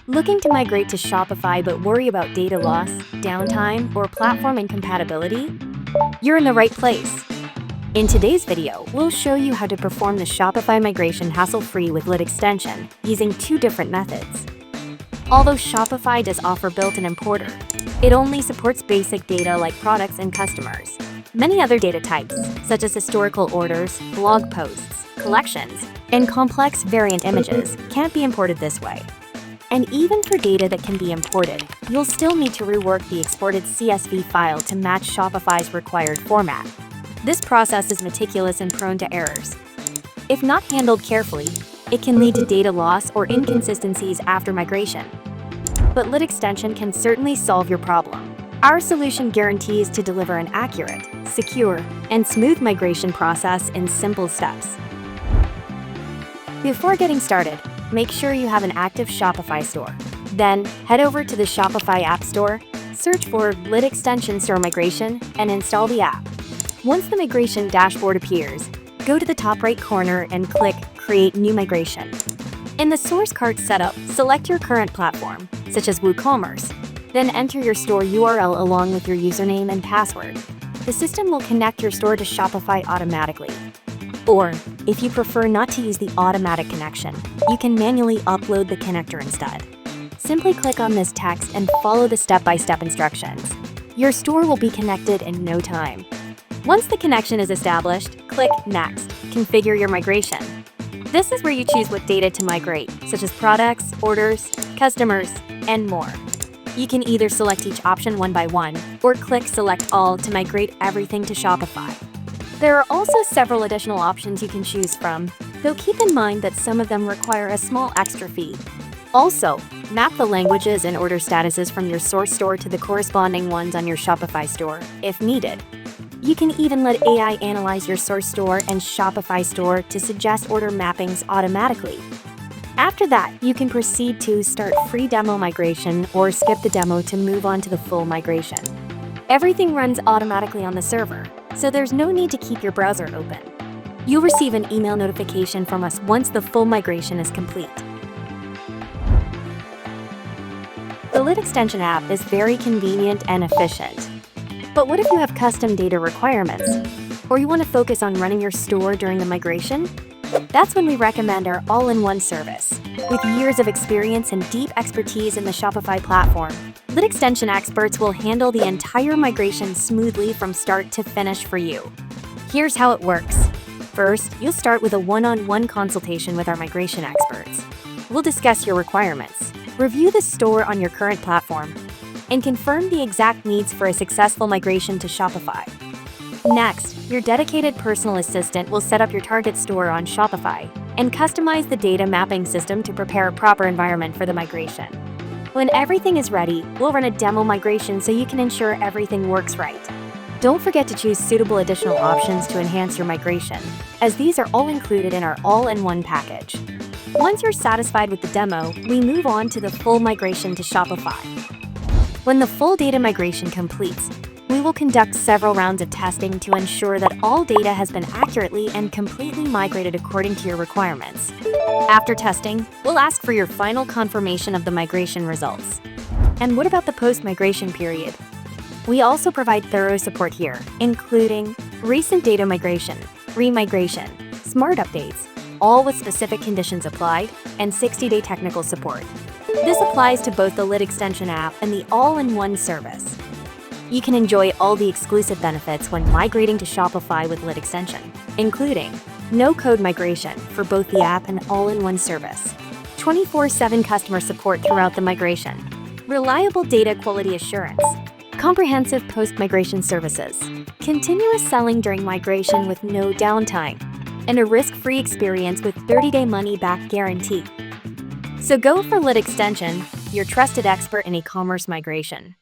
Looking to migrate to Shopify but worry about data loss, downtime, or platform incompatibility? You're in the right place. In today's video, we'll show you how to perform the Shopify migration hassle-free with Lit Extension using two different methods. Although Shopify does offer built-in importer, it only supports basic data like products and customers. Many other data types, such as historical orders, blog posts, collections, and complex variant images, can't be imported this way. And even for data that can be imported, you'll still need to rework the exported CSV file to match Shopify's required format. This process is meticulous and prone to errors. If not handled carefully, it can lead to data loss or inconsistencies after migration. But Lit Extension can certainly solve your problem. Our solution guarantees to deliver an accurate, secure, and smooth migration process in simple steps. Before getting started, make sure you have an active Shopify store. Then, head over to the Shopify App Store, search for Lit Extension Store Migration, and install the app. Once the migration dashboard appears, go to the top right corner and click Create New Migration. In the source cart setup, select your current platform, such as WooCommerce. Then enter your store URL along with your username and password. The system will connect your store to Shopify automatically. Or, if you prefer not to use the automatic connection, you can manually upload the connector instead. Simply click on this text and follow the step-by-step instructions. Your store will be connected in no time. Once the connection is established, click Next, configure your migration. This is where you choose what data to migrate, such as products, orders, customers, and more. You can either select each option one by one, or click Select All to migrate everything to Shopify. There are also several additional options you can choose from, though keep in mind that some of them require a small extra fee. Also, map the languages and order statuses from your source store to the corresponding ones on your Shopify store, if needed. You can even let AI analyze your source store and Shopify store to suggest order mappings automatically. After that, you can proceed to start free demo migration or skip the demo to move on to the full migration. Everything runs automatically on the server, so there's no need to keep your browser open. You'll receive an email notification from us once the full migration is complete. The Lit Extension app is very convenient and efficient. But what if you have custom data requirements? Or you want to focus on running your store during the migration? That's when we recommend our all-in-one service. With years of experience and deep expertise in the Shopify platform, Lit Extension experts will handle the entire migration smoothly from start to finish for you. Here's how it works. First, you'll start with a one-on-one consultation with our migration experts. We'll discuss your requirements, review the store on your current platform, and confirm the exact needs for a successful migration to Shopify. Next, your dedicated personal assistant will set up your target store on Shopify and customize the data mapping system to prepare a proper environment for the migration. When everything is ready, we'll run a demo migration so you can ensure everything works right. Don't forget to choose suitable additional options to enhance your migration, as these are all included in our all-in-one package. Once you're satisfied with the demo, we move on to the full migration to Shopify. When the full data migration completes, we will conduct several rounds of testing to ensure that all data has been accurately and completely migrated according to your requirements. After testing, we'll ask for your final confirmation of the migration results. And what about the post-migration period? We also provide thorough support here, including recent data migration, remigration, smart updates, all with specific conditions applied, and 60-day technical support. This applies to both the Lit Extension app and the all-in-one service. You can enjoy all the exclusive benefits when migrating to Shopify with Lit Extension, including no-code migration for both the app and all-in-one service, 24/7 customer support throughout the migration, reliable data quality assurance, comprehensive post-migration services, continuous selling during migration with no downtime, and a risk-free experience with 30-day money-back guarantee. So go for Lit Extension, your trusted expert in e-commerce migration.